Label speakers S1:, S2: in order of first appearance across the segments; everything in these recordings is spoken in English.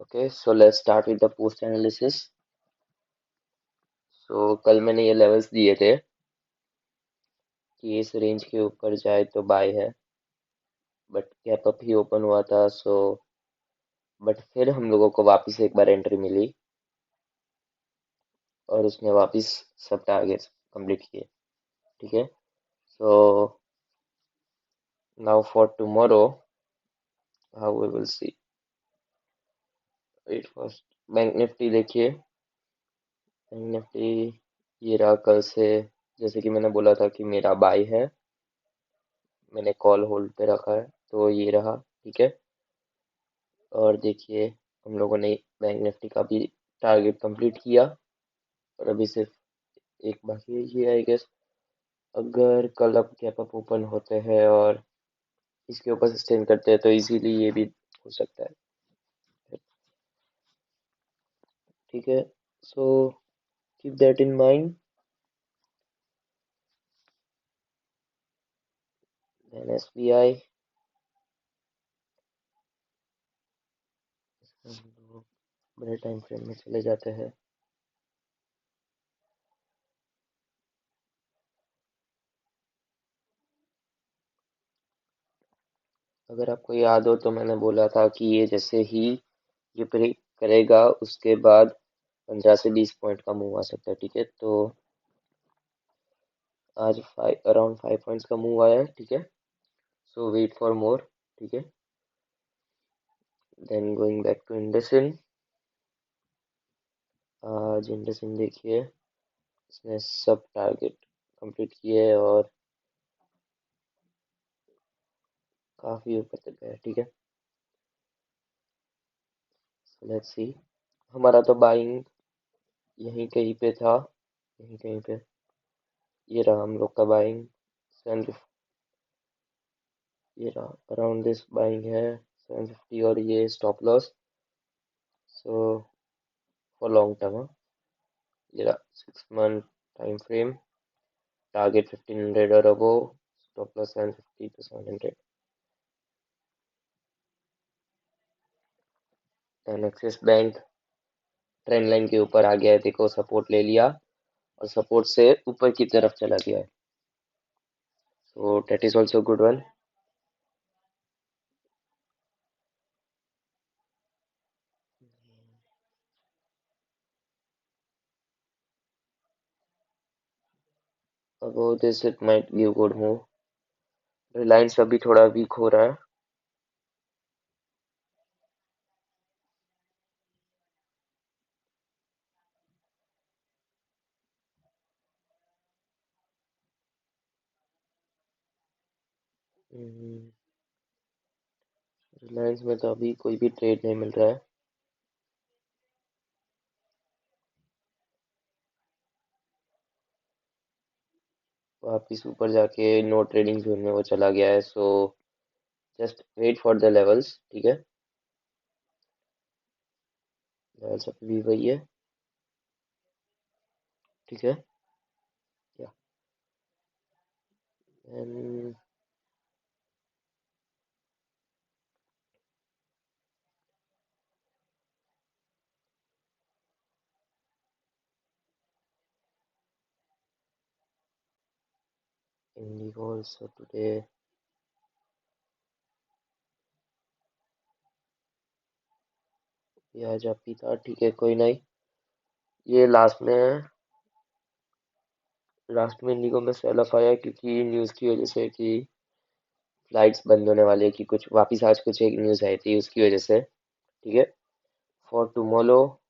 S1: Okay, so let's start with the post analysis. So कल मैंने ये लेवल्स दिए थे कि इस रेंज के ऊपर जाए तो बाय है, but gap up he open हुआ था। बट फिर हम लोगों को वापस एक बार एंट्री मिली और उसने वापस सब टारगेट्स कंप्लीट किए। ठीक है, so now for tomorrow how we will see it. First bank Nifty देखिए। बैंक निफ्टी ये रहा कल से, जैसे कि मैंने बोला था कि मेरा बाय है, मैंने कॉल होल्ड पे रखा है, तो ये रहा। ठीक है, और देखिए हम लोगों ने बैंक निफ्टी का भी टारगेट कंप्लीट किया और अभी सिर्फ एक बाकी है, ये आई गेस। अगर कल अब गैप अप ओपन होते हैं और इसके ऊपर सस्टेन करते हैं तो इजीली ये भी हो सकता है। ठीक है, so keep that in mind. Then SBI बड़े टाइम फ्रेम में चले जाते हैं। अगर आपको याद हो तो मैंने बोला था कि ये जैसे ही ये ब्रेक करेगा उसके बाद 15 से 20 पॉइंट का मूव आ सकता है। ठीक है, तो आज अराउंड 5 पॉइंट्स का मूव आया है। ठीक है, सो वेट फॉर मोर। ठीक है, then going back to IndusInd. आज इंडसिंड देखिए, इसने सब टारगेट कंप्लीट किए और काफी ऊपर तक गया। ठीक है, लेट्स सी। हमारा तो बाइंग यहीं कहीं पे था, यहीं कहीं पे। ये रहा हम लोग का बाइंग, ये रहा अराउंड दिस बाइंग है 750, और ये stop loss. So for long term, ये रहा 6 मंथ टाइम फ्रेम, टारगेट 1500 और above, stop loss 750 to 700। And Axis Bank trend line के ऊपर आ गया है, देखो सपोर्ट ले लिया और सपोर्ट से ऊपर की तरफ चला गया है, so that is also good one. About this it might give good move. Reliance अभी थोड़ा वीक हो रहा है। रिलायंस में तो अभी कोई भी ट्रेड नहीं मिल रहा है। वापिस ऊपर जाके नो ट्रेडिंग जोन में वो चला गया है, so just wait for the levels. ठीक है, लेवल्स अभी भी वही है। ठीक है, या एंड इंडिगो ऑल्सो टुडे। ये आज अभी था। ठीक है, कोई नहीं। ये लास्ट में इंडिगो में सेल ऑफ आया क्योंकि न्यूज़ की वजह से कि फ्लाइट्स बंद होने वाली है, कि कुछ वापिस आज कुछ एक न्यूज़ आई थी उसकी वजह से। ठीक है, for tomorrow,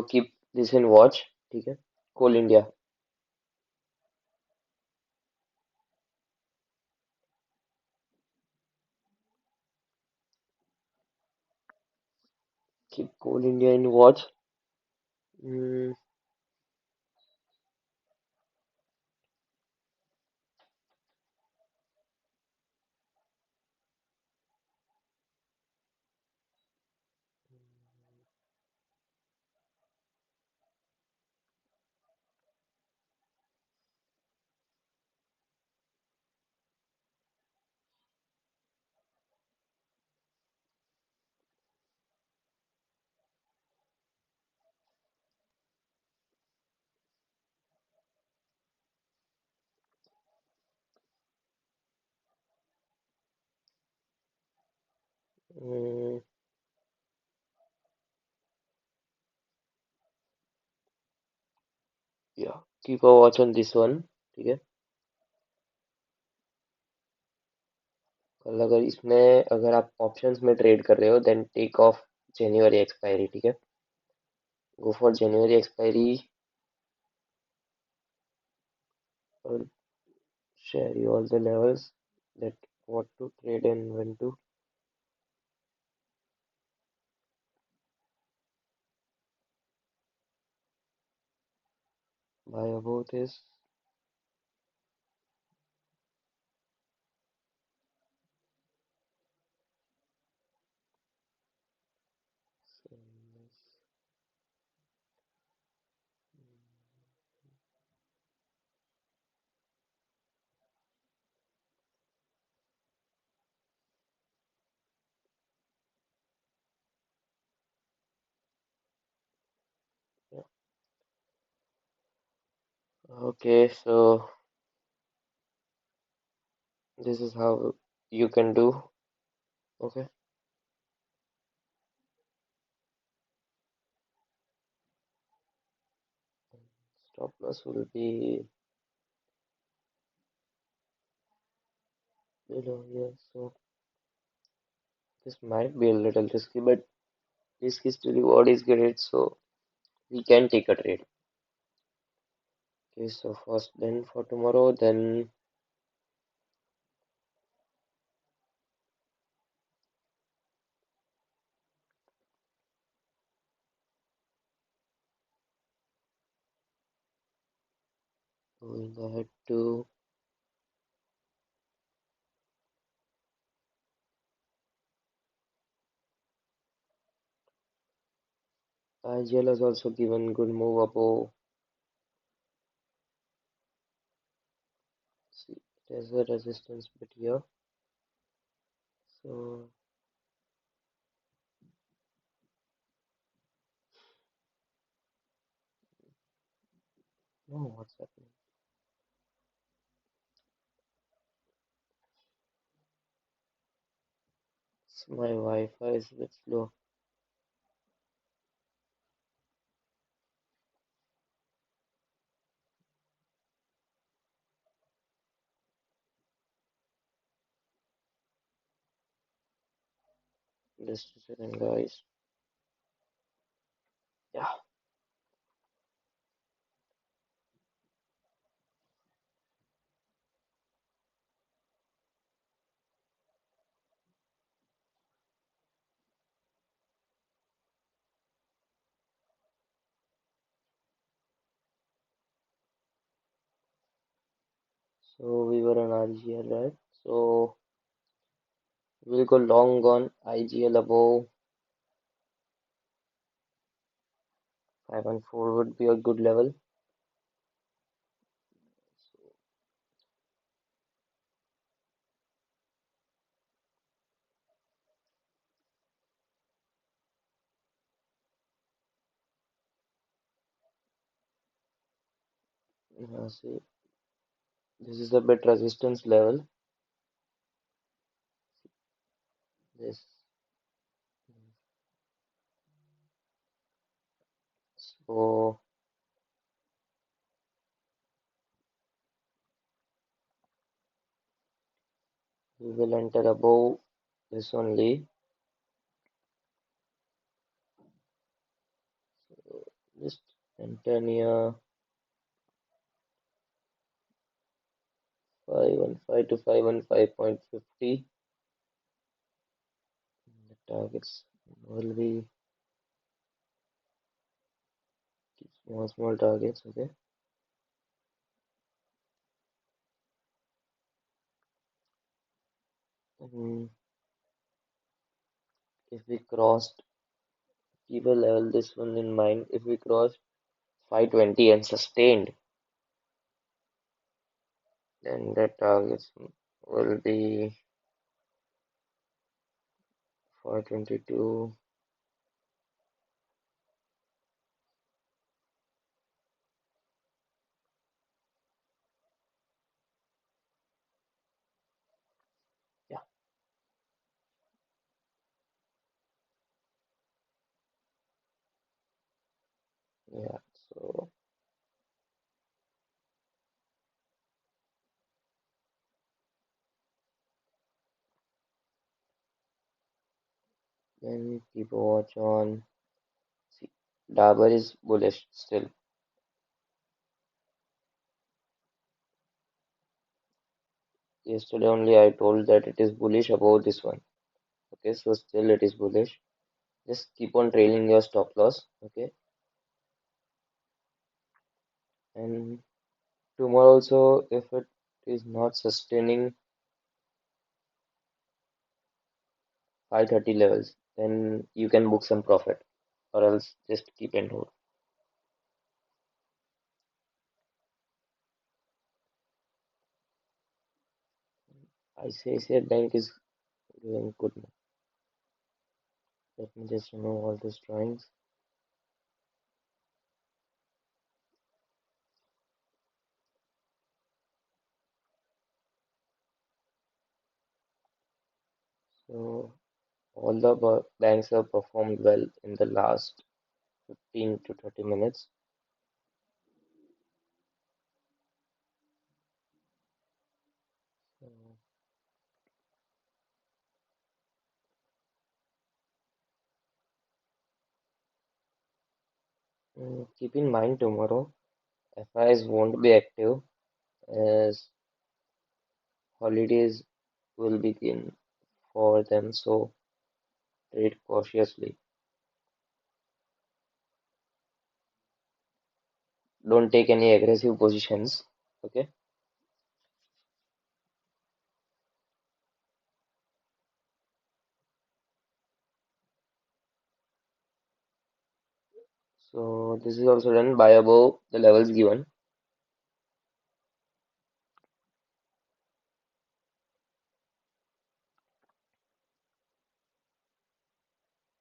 S1: keep this in watch. ठीक है, Coal India, keep Coal India in watch. Keep a watch on this one, ठीक है। कल अगर इसमें अगर आप ऑप्शंस में ट्रेड कर रहे हो then take of January expiry, ठीक है। गो फॉर जनवरी एक्सपायरी और share you all the levels that what to trade and when to buy above this. Okay, so this is how you can do. Okay, stop loss will be below here. So this might be a little risky, but risk is to reward is great, so we can take a trade. Okay, so first then for tomorrow, then going ahead to IGL has also given good move above. See, there's a resistance bit here. So no, what's happening? My Wi-Fi is a bit slow. Just a second, guys. Yeah. So we were on RGL, right? So we'll go long on IGL above 514 would be a good level. See, this is a bit resistance level. This. So we will enter above this only. So just enter near 515 to 515.50. The targets will be small targets, okay? And if we crossed, keep a level this one in mind. If we crossed 520 and sustained, then the targets will be 422. Yeah, yeah. So Then keep a watch on. See, Dabur is bullish still. Yesterday only I told that it is bullish about this one. Okay, so still it is bullish. Just keep on trailing your stop loss. Okay, and tomorrow also, if it is not sustaining 530 levels, then you can book some profit, or else just keep and hold. ICICI Bank is doing good now. Let me just remove all these drawings. So all the banks have performed well in the last 15 to 30 minutes. So, keep in mind tomorrow, FIs won't be active as holidays will begin for them. So trade cautiously. Don't take any aggressive positions. Okay. So this is also done by above the levels given.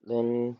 S1: Then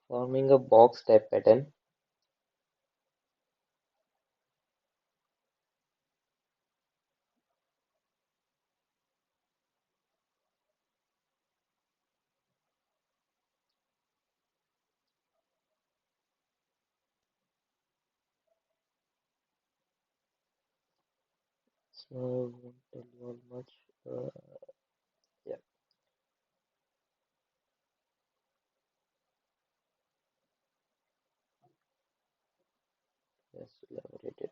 S1: forming a box type pattern. So I won't tell you all much. Yeah, yes, elaborated.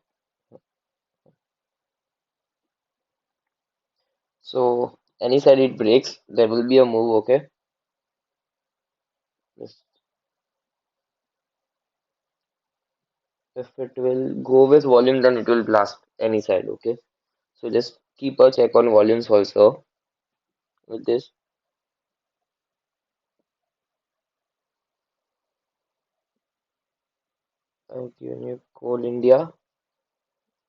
S1: So any side it breaks, there will be a move. Okay. Just if it will go with volume, then it will blast any side. Okay. So just keep a check on volumes also with this. I've given you Coal India.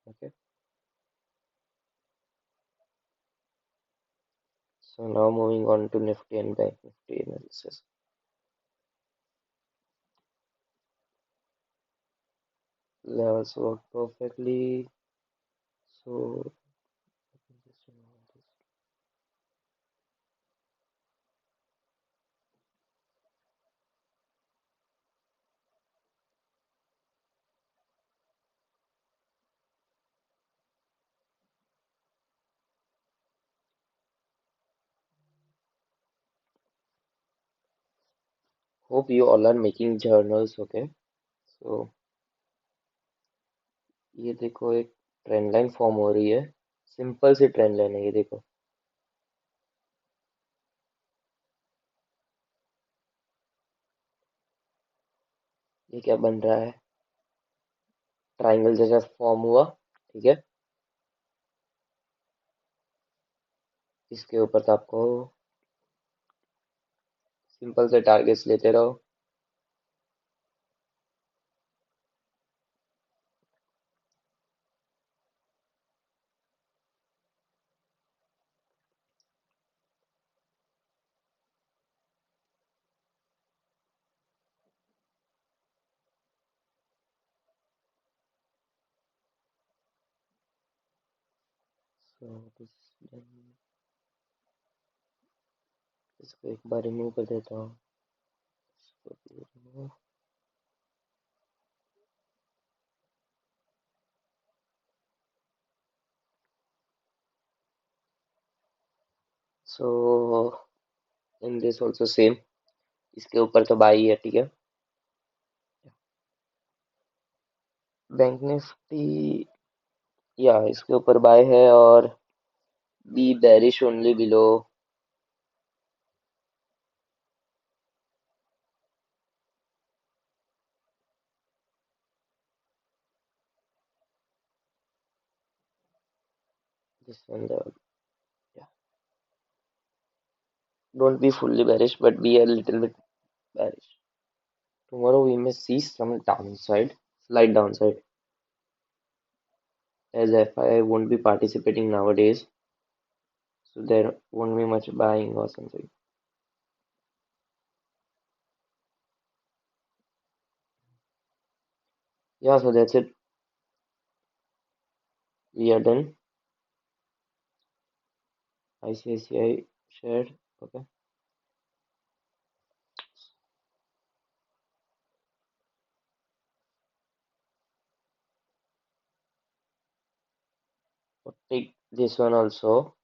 S1: Okay. So now moving on to Nifty and Bank Nifty analysis. Levels work perfectly. So let me just remove this. Hope you all are making journals. Okay. So ये देखो एक trend line form हो रही है. Simple सी trend line है ये देखो. ये क्या बन रहा है. ट्रायंगल जैसा फॉर्म हुआ. ठीक है. इसके ऊपर तो आपको सिंपल से टारगेट्स लेते रहो. सो इसको एक बार रिमूव कर देता हूँ. सो इन दिस ऑल्सो सेम, इसके ऊपर तो बाई है, ठीक है। बैंक निफ्टी, या इसके ऊपर बाय है, और B bearish only below this one. Yeah. Don't be fully bearish, but be a little bit bearish. Tomorrow we may see some downside, slight downside, as FI won't be participating nowadays, so there won't be much buying or something. Yeah, so that's it. We are done. ICICI shared. Okay. So take this one also.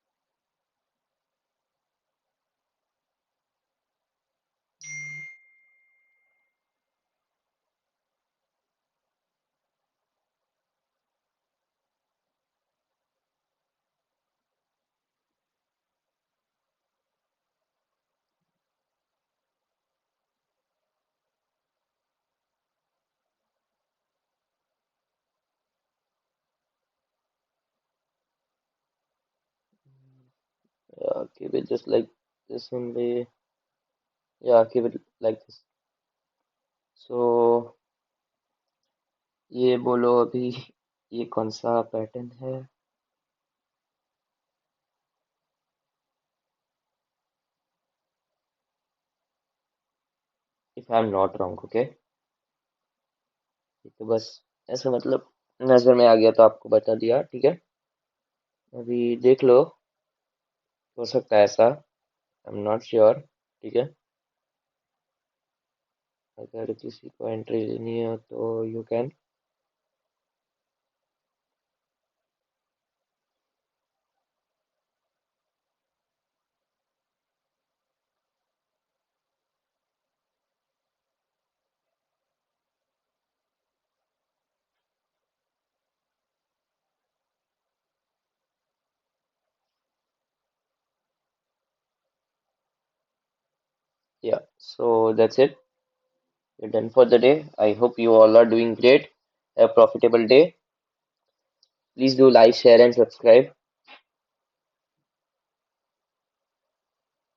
S1: Yeah, keep it just like this only. Yeah, keep it like this. So ये बोलो अभी, ये कौन सा pattern है? If I am not wrong, okay. तो बस ऐसे मतलब नजर में आ गया तो आपको बता दिया, ठीक है। अभी देख लो, हो सकता है ऐसा, आई एम नॉट श्योर, ठीक है। अगर किसी को एंट्री लेनी है तो you can. Yeah, so that's it. We're done for the day. I hope you all are doing great. Have a profitable day. Please do like, share, and subscribe.